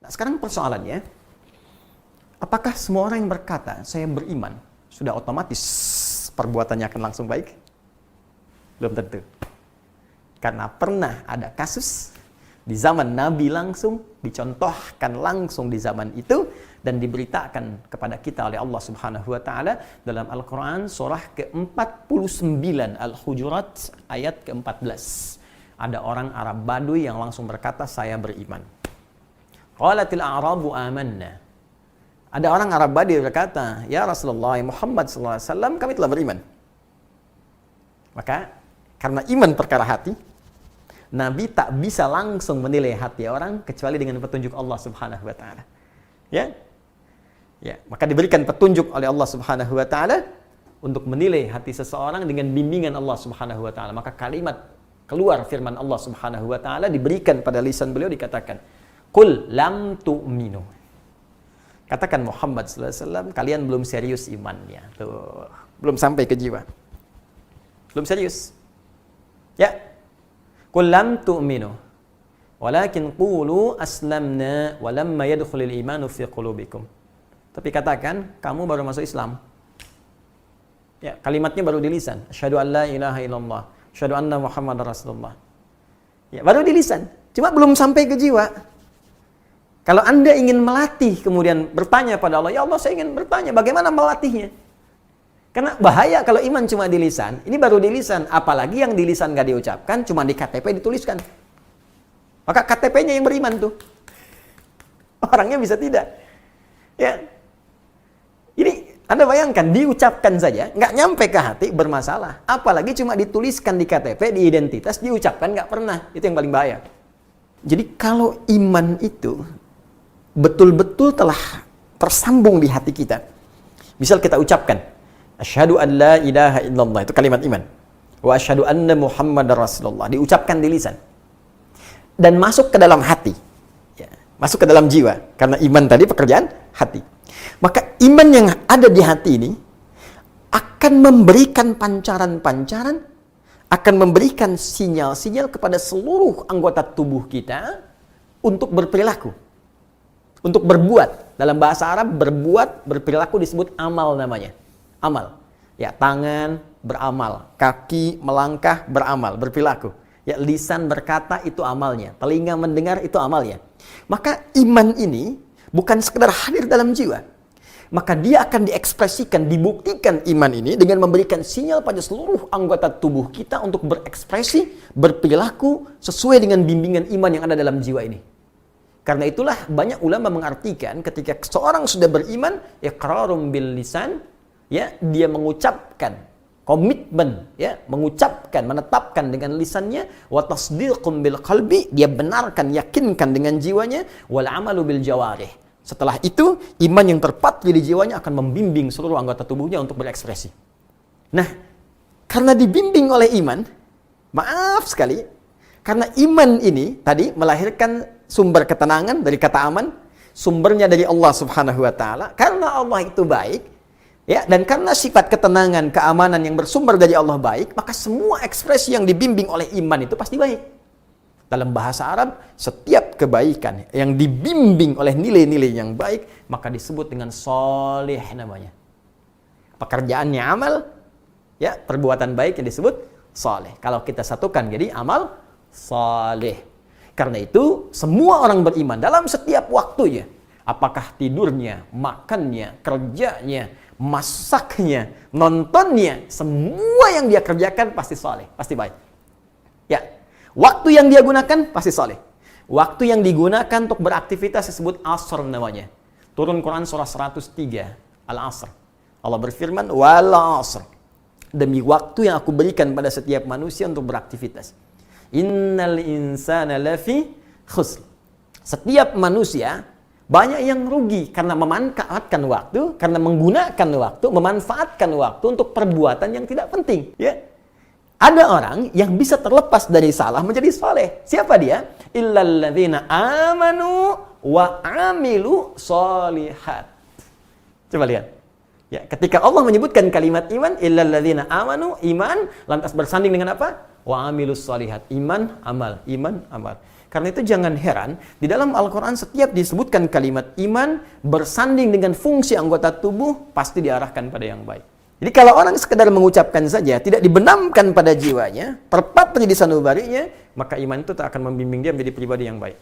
Nah, sekarang persoalannya, apakah semua orang yang berkata, saya beriman, sudah otomatis perbuatannya akan langsung baik? Belum tentu. Karena pernah ada kasus di zaman Nabi langsung, dicontohkan langsung di zaman itu, dan diberitakan kepada kita oleh Allah Subhanahu wa Ta'ala dalam Al-Quran surah ke-49 Al-Hujurat ayat ke-14. Ada orang Arab Badui yang langsung berkata, saya beriman. Qalatil a'rabu amanna. Ada orang Arab Badui berkata, ya Rasulullah, ya Muhammad SAW, kami telah beriman. Maka karena iman perkara hati, Nabi tak bisa langsung menilai hati orang kecuali dengan petunjuk Allah Subhanahu wa Ta'ala. Ya, maka diberikan petunjuk oleh Allah Subhanahu wa Ta'ala untuk menilai hati seseorang dengan bimbingan Allah Subhanahu wa Ta'ala. Maka kalimat keluar firman Allah Subhanahu wa Ta'ala diberikan pada lisan beliau, dikatakan, "Qul lam tu'minu." Katakan Muhammad sallallahu alaihi wasallam, kalian belum serius imannya. Tuh, belum sampai ke jiwa. Belum serius. Ya. Qul lam tu'minu. Walakin qulu aslamna wa lamma yadkhulul imanu fi qulubikum. Tapi katakan, kamu baru masuk Islam. Ya, kalimatnya baru di lisan. Asyhadu an la ilaha illallah, asyhadu anna Muhammadar Rasulullah. Ya, baru di lisan. Cuma belum sampai ke jiwa. Kalau Anda ingin melatih, kemudian bertanya pada Allah, ya Allah, saya ingin bertanya, bagaimana melatihnya? Karena bahaya kalau iman cuma di lisan. Ini baru di lisan. Apalagi yang di lisan gak diucapkan, cuma di KTP dituliskan. Maka KTP-nya yang beriman tuh. Orangnya bisa tidak. Ya. Ini Anda bayangkan, diucapkan saja, nggak nyampe ke hati, bermasalah. Apalagi cuma dituliskan di KTP, di identitas, diucapkan nggak pernah. Itu yang paling bahaya. Jadi kalau iman itu betul-betul telah tersambung di hati kita. Misal kita ucapkan, asyhadu an la ilaha illallah, itu kalimat iman. Wa asyhadu anna Muhammadar Rasulullah, diucapkan di lisan. Dan masuk ke dalam hati. Ya, masuk ke dalam jiwa. Karena iman tadi pekerjaan hati. Maka iman yang ada di hati ini akan memberikan pancaran-pancaran, akan memberikan sinyal-sinyal kepada seluruh anggota tubuh kita untuk berperilaku, untuk berbuat. Dalam bahasa Arab, berbuat, berperilaku disebut amal namanya. Amal. Ya, tangan beramal, kaki melangkah beramal, berperilaku. Ya, lisan berkata itu amalnya, telinga mendengar itu amalnya. Maka iman ini bukan sekedar hadir dalam jiwa. Maka dia akan diekspresikan, dibuktikan iman ini dengan memberikan sinyal pada seluruh anggota tubuh kita untuk berekspresi, berperilaku sesuai dengan bimbingan iman yang ada dalam jiwa ini. Karena itulah banyak ulama mengartikan ketika seorang sudah beriman, iqrarum bil lisan, ya, dia mengucapkan komitmen, ya, mengucapkan, menetapkan dengan lisannya, wa tasdiqum bil qalbi, dia benarkan, yakinkan dengan jiwanya, wal amalu bil jawarih. Setelah itu, iman yang terpatri di jiwanya akan membimbing seluruh anggota tubuhnya untuk berekspresi. Nah, karena dibimbing oleh iman, maaf sekali, karena iman ini tadi melahirkan sumber ketenangan dari kata aman, sumbernya dari Allah Subhanahu wa Ta'ala. Karena Allah itu baik, ya, dan karena sifat ketenangan, keamanan yang bersumber dari Allah baik, maka semua ekspresi yang dibimbing oleh iman itu pasti baik. Dalam bahasa Arab, setiap kebaikan yang dibimbing oleh nilai-nilai yang baik, maka disebut dengan soleh namanya. Pekerjaannya amal, ya, perbuatan baik yang disebut soleh. Kalau kita satukan jadi amal soleh. Karena itu, semua orang beriman dalam setiap waktunya, apakah tidurnya, makannya, kerjanya, masaknya, nontonnya, semua yang dia kerjakan pasti soleh, pasti baik. Ya. Waktu yang dia gunakan pasti soleh. Waktu yang digunakan untuk beraktivitas disebut asr namanya. Turun Quran surah 103, Al-Asr. Allah berfirman, wal asr. Demi waktu yang aku berikan pada setiap manusia untuk beraktivitas. Innal insana lafi khusr. Setiap manusia banyak yang rugi karena memanfaatkan waktu, karena menggunakan waktu, memanfaatkan waktu untuk perbuatan yang tidak penting. Ya. Ada orang yang bisa terlepas dari salah menjadi soleh. Siapa dia? Illalladzina amanu wa amilu solihat. Coba lihat. Ya, ketika Allah menyebutkan kalimat iman, illalladzina amanu, iman, lantas bersanding dengan apa? Wa amilus solihat. Iman, amal. Iman, amal. Karena itu jangan heran, di dalam Al-Quran setiap disebutkan kalimat iman bersanding dengan fungsi anggota tubuh, pasti diarahkan pada yang baik. Jadi kalau orang sekedar mengucapkan saja, tidak dibenamkan pada jiwanya, perpatri di sanubarinya, maka iman itu tak akan membimbing dia menjadi pribadi yang baik.